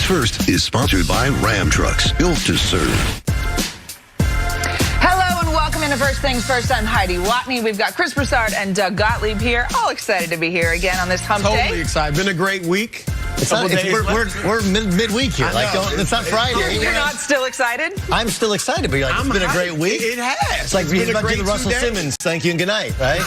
News First is sponsored by Ram Trucks, built to serve. Hello and welcome into First Things First. I'm Heidi Watney. We've got Chris Broussard and Doug Gottlieb here. All excited to be here again on this hump day. Totally excited. Been a great week. We're midweek here. It's not Friday. You're not still excited? I'm still excited, but you're like, it's been a great week. It has. It's like he's about to do the Russell Simmons. Thank you and good night, right?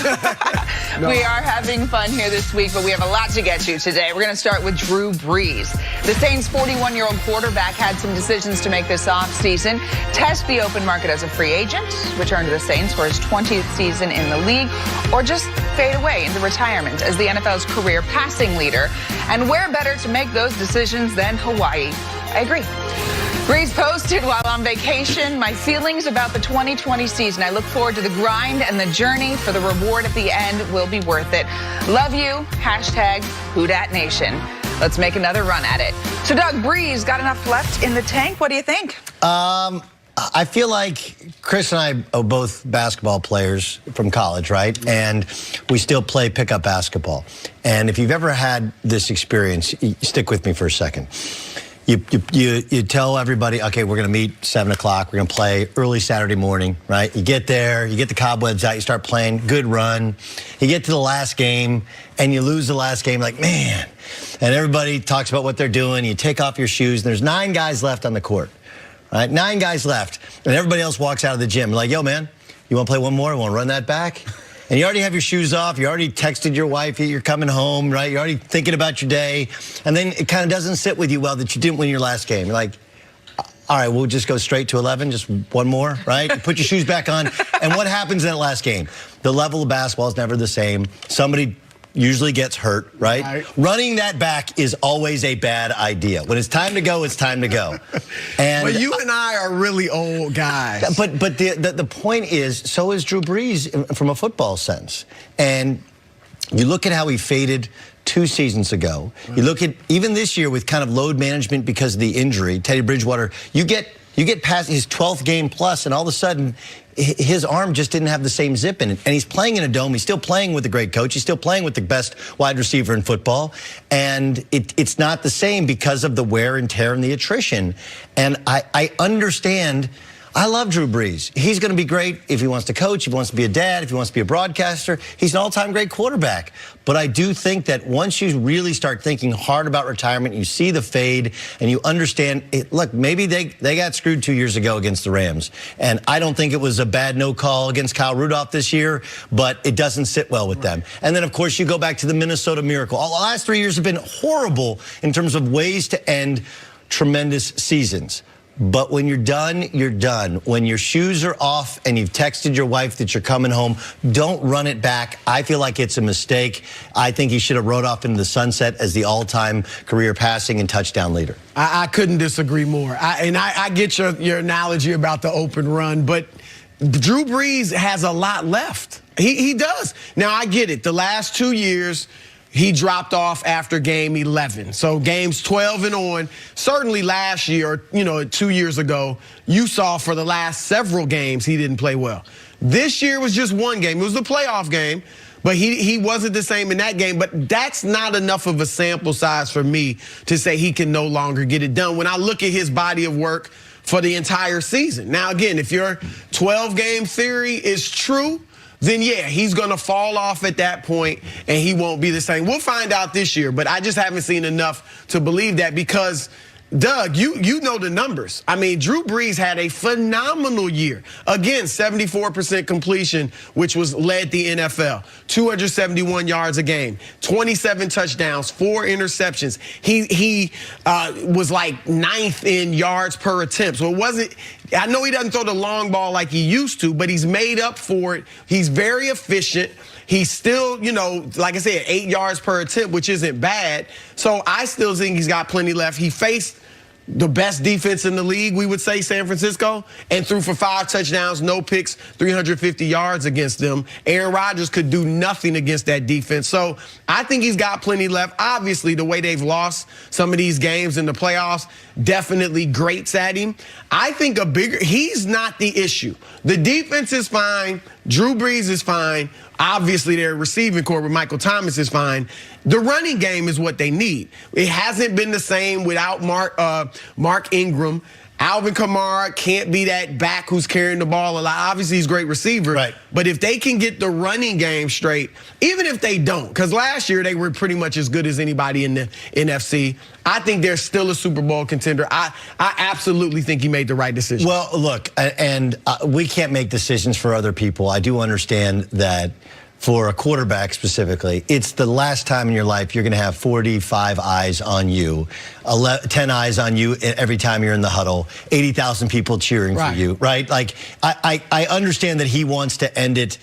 No. We are having fun here this week, but we have a lot to get to today. We're going to start with Drew Brees. The Saints' 41-year-old quarterback had some decisions to make this offseason. Test the open market as a free agent, return to the Saints for his 20th season in the league, or just fade away into retirement as the NFL's career passing leader. And where better to make those decisions than Hawaii? I agree. Brees posted while on vacation, my feelings about the 2020 season. I look forward to the grind and the journey, for the reward at the end will be worth it. Love you. Hashtag #WhoDatNation. Let's make another run at it. So, Doug, Brees got enough left in the tank. What do you think? I feel like Chris and I are both basketball players from college, right? And we still play pickup basketball. And if you've ever had this experience, stick with me for a second. You tell everybody, okay, we're going to meet 7 o'clock. We're going to play early Saturday morning, right? You get there, you get the cobwebs out, you start playing, good run. You get to the last game, and you lose the last game, like, man. And everybody talks about what they're doing. You take off your shoes, and there's 9 guys left on the court. Right, 9 guys left, and everybody else walks out of the gym. Like, yo, man, you want to play one more? You want to run that back? And you already have your shoes off. You already texted your wife you're coming home, right? You're already thinking about your day. And then it kind of doesn't sit with you well that you didn't win your last game. You're like, all right, we'll just go straight to 11, just one more, right? You put your shoes back on. And what happens in that last game? The level of basketball is never the same. Somebody usually gets hurt, right? Running that back is always a bad idea. When it's time to go, it's time to go. And but you and I are really old guys. But the point is, so is Drew Brees from a football sense. And you look at how he faded 2 seasons ago. You look at even this year with kind of load management because of the injury, Teddy Bridgewater, you get past his 12th game plus, and all of a sudden, his arm just didn't have the same zip in it. And he's playing in a dome. He's still playing with a great coach. He's still playing with the best wide receiver in football. And it's not the same because of the wear and tear and the attrition. And I understand. I love Drew Brees. He's going to be great if he wants to coach, if he wants to be a dad, if he wants to be a broadcaster. He's an all-time great quarterback. But I do think that once you really start thinking hard about retirement, you see the fade, and you understand, look, maybe they got screwed 2 years ago against the Rams. And I don't think it was a bad no call against Kyle Rudolph this year, but it doesn't sit well with them. And then, of course, you go back to the Minnesota Miracle. The last 3 years have been horrible in terms of ways to end tremendous seasons. But when you're done, you're done. When your shoes are off and you've texted your wife that you're coming home, don't run it back. I feel like it's a mistake. I think he should have rode off into the sunset as the all-time career passing and touchdown leader. I couldn't disagree more. I get your analogy about the open run, but Drew Brees has a lot left. He does. Now, I get it. The last 2 years, he dropped off after game 11. So games 12 and on, certainly last year, 2 years ago, you saw for the last several games he didn't play well. This year was just one game. It was the playoff game, but he wasn't the same in that game. But that's not enough of a sample size for me to say he can no longer get it done when I look at his body of work for the entire season. Now, again, if your 12-game theory is true, then yeah, he's going to fall off at that point and he won't be the same. We'll find out this year, but I just haven't seen enough to believe that because, Doug, you know the numbers. I mean, Drew Brees had a phenomenal year. Again, 74% completion, which led the NFL. 271 yards a game, 27 touchdowns, 4 interceptions. He was like 9th in yards per attempt. So it wasn't, I know he doesn't throw the long ball like he used to, but he's made up for it. He's very efficient. He's still, like I said, 8 yards per attempt, which isn't bad. So I still think he's got plenty left. He faced the best defense in the league, we would say, San Francisco, and threw for 5 touchdowns, no picks, 350 yards against them. Aaron Rodgers could do nothing against that defense. So I think he's got plenty left. Obviously, the way they've lost some of these games in the playoffs definitely grates at him. I think he's not the issue. The defense is fine. Drew Brees is fine. Obviously, their receiving core with Michael Thomas is fine. The running game is what they need. It hasn't been the same without Mark Ingram. Alvin Kamara can't be that back who's carrying the ball a lot. Obviously, he's a great receiver. Right. But if they can get the running game straight, even if they don't, because last year they were pretty much as good as anybody in the NFC, I think they're still a Super Bowl contender. I absolutely think he made the right decision. Well, look, and we can't make decisions for other people. I do understand that for a quarterback specifically, it's the last time in your life you're going to have 45 eyes on you, 10 eyes on you every time you're in the huddle, 80,000 people cheering for you, right? Like, I understand that he wants to end it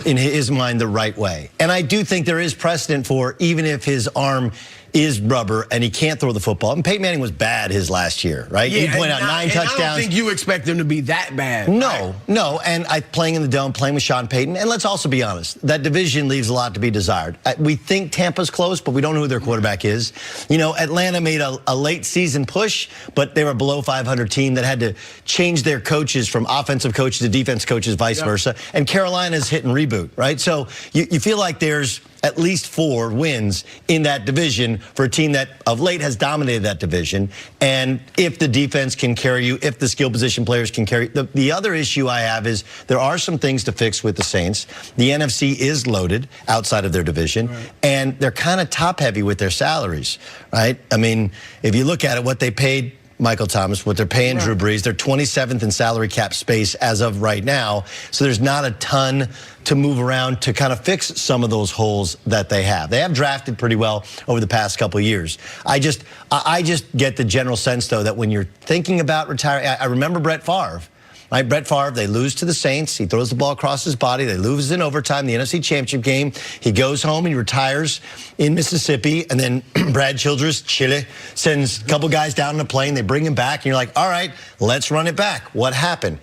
in his mind the right way. And I do think there is precedent for, even if his arm is rubber and he can't throw the football. And Peyton Manning was bad his last year, right? Yeah, he pointed out 9 touchdowns. I don't think you expect him to be that bad. No, no. And playing in the Dome, playing with Sean Payton. And let's also be honest, that division leaves a lot to be desired. We think Tampa's close, but we don't know who their quarterback is. You know, Atlanta made a late season push, but they were a below 500 team that had to change their coaches from offensive coaches to defense coaches, vice versa. And Carolina's hit and reboot, right? So you feel like there's at least 4 wins in that division for a team that of late has dominated that division. And if the defense can carry you, if the skill position players can carry, the other issue I have is there are some things to fix with the Saints. The NFC is loaded outside of their division, and they're kind of top heavy with their salaries, right? I mean, if you look at it, what they paid Michael Thomas, what they're paying Drew Brees, they're 27th in salary cap space as of right now. So there's not a ton to move around to kind of fix some of those holes that they have. They have drafted pretty well over the past couple of years. I just get the general sense, though, that when you're thinking about retiring, I remember Brett Favre. Right, Brett Favre, they lose to the Saints. He throws the ball across his body. They lose in overtime, the NFC Championship game. He goes home and he retires in Mississippi. And then Brad Childress, Chile, sends a couple guys down in a plane. They bring him back. And you're like, all right, let's run it back. What happened?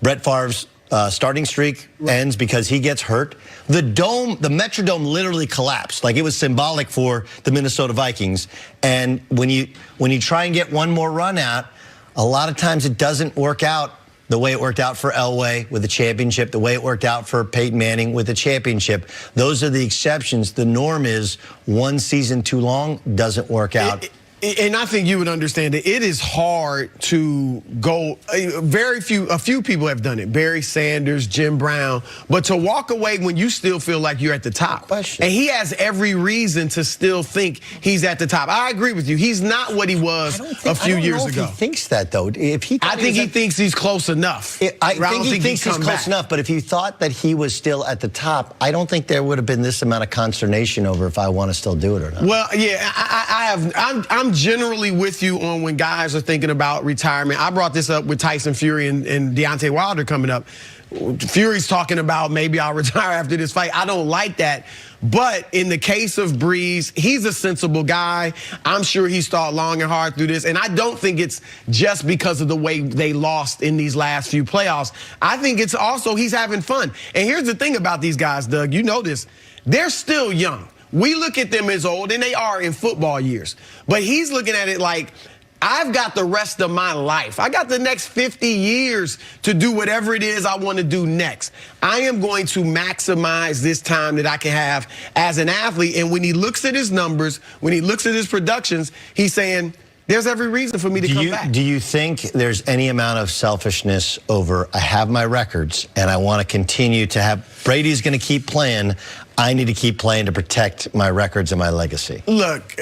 Brett Favre's starting streak ends because he gets hurt. The Metrodome literally collapsed. Like, it was symbolic for the Minnesota Vikings. And when you try and get one more run out, a lot of times it doesn't work out the way it worked out for Elway with the championship, the way it worked out for Peyton Manning with the championship. Those are the exceptions. The norm is one season too long doesn't work out. And I think you would understand it. It is hard to go. A few people have done it. Barry Sanders, Jim Brown. But to walk away when you still feel like you're at the top. And he has every reason to still think he's at the top. I agree with you. He's not what he was a few years ago. If he thinks that, though. I think he thinks he's close enough. I think he thinks he's close enough. But if you thought that he was still at the top, I don't think there would have been this amount of consternation over if I want to still do it or not. Well, yeah, I'm generally with you on when guys are thinking about retirement. I brought this up with Tyson Fury and Deontay Wilder coming up. Fury's talking about maybe I'll retire after this fight. I don't like that. But in the case of Brees, he's a sensible guy. I'm sure he's thought long and hard through this. And I don't think it's just because of the way they lost in these last few playoffs. I think it's also he's having fun. And here's the thing about these guys, Doug. You know this. They're still young. We look at them as old, and they are in football years. But he's looking at it like, I've got the rest of my life. I got the next 50 years to do whatever it is I want to do next. I am going to maximize this time that I can have as an athlete. And when he looks at his numbers, when he looks at his productions, he's saying, there's every reason for me to come back. Do you think there's any amount of selfishness over, I have my records and I want to continue to have, Brady's going to keep playing, I need to keep playing to protect my records and my legacy? Look,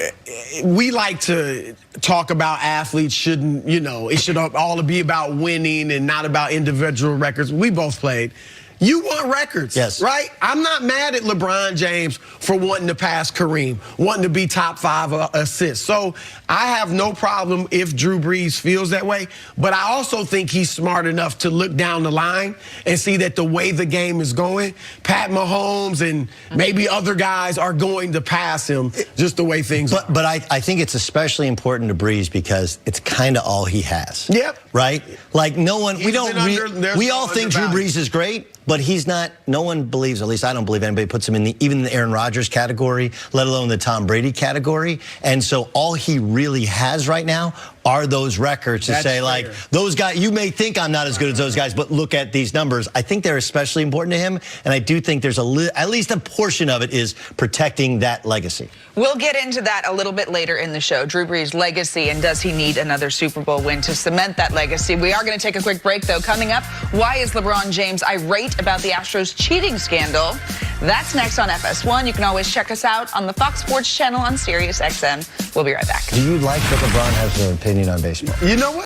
we like to talk about athletes shouldn't, it should all be about winning and not about individual records. We both played. You want records, right? I'm not mad at LeBron James for wanting to pass Kareem, wanting to be top 5 assists. So I have no problem if Drew Brees feels that way. But I also think he's smart enough to look down the line and see that the way the game is going, Pat Mahomes and maybe other guys are going to pass him just the way things are. But I think it's especially important to Brees because it's kind of all he has. Yep. Right? Like we all think Drew Brees is great. But he's not, no one believes, at least I don't believe anybody puts him in even in the Aaron Rodgers category, let alone the Tom Brady category. And so all he really has right now are those records to say, like, those guys, you may think I'm not as good as those guys, but look at these numbers. I think they're especially important to him, and I do think there's at least a portion of it is protecting that legacy. We'll get into that a little bit later in the show. Drew Brees' legacy, and does he need another Super Bowl win to cement that legacy? We are going to take a quick break, though. Coming up, why is LeBron James irate about the Astros cheating scandal? That's next on FS1. You can always check us out on the Fox Sports channel on Sirius XM. We'll be right back. Do you like that LeBron has an opinion on baseball? You know what?